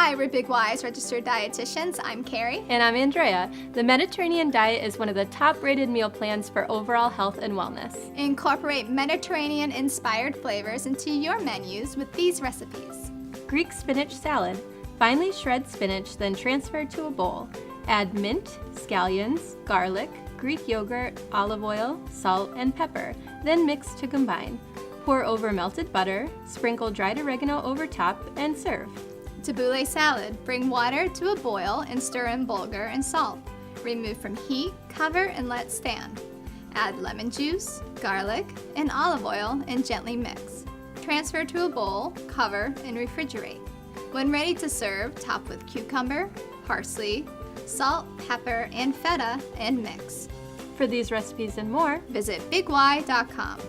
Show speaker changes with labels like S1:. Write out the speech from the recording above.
S1: Hi, we're Big Y's registered dietitians. I'm Carrie.
S2: And I'm Andrea. The Mediterranean diet is one of the top-rated meal plans for overall health and wellness.
S1: Incorporate Mediterranean-inspired flavors into your menus with these recipes.
S2: Greek Spinach Salad. Finely shred spinach, then transfer to a bowl. Add mint, scallions, garlic, Greek yogurt, olive oil, salt, and pepper, then mix to combine. Pour over melted butter, sprinkle dried oregano over top, and serve.
S1: Tabbouleh Salad. Bring water to a boil and stir in bulgur and salt. Remove from heat, cover, and let stand. Add lemon juice, garlic, and olive oil and gently mix. Transfer to a bowl, cover, and refrigerate. When ready to serve, top with cucumber, parsley, salt, pepper, and feta, and mix.
S2: For these recipes and more,
S1: visit BigY.com.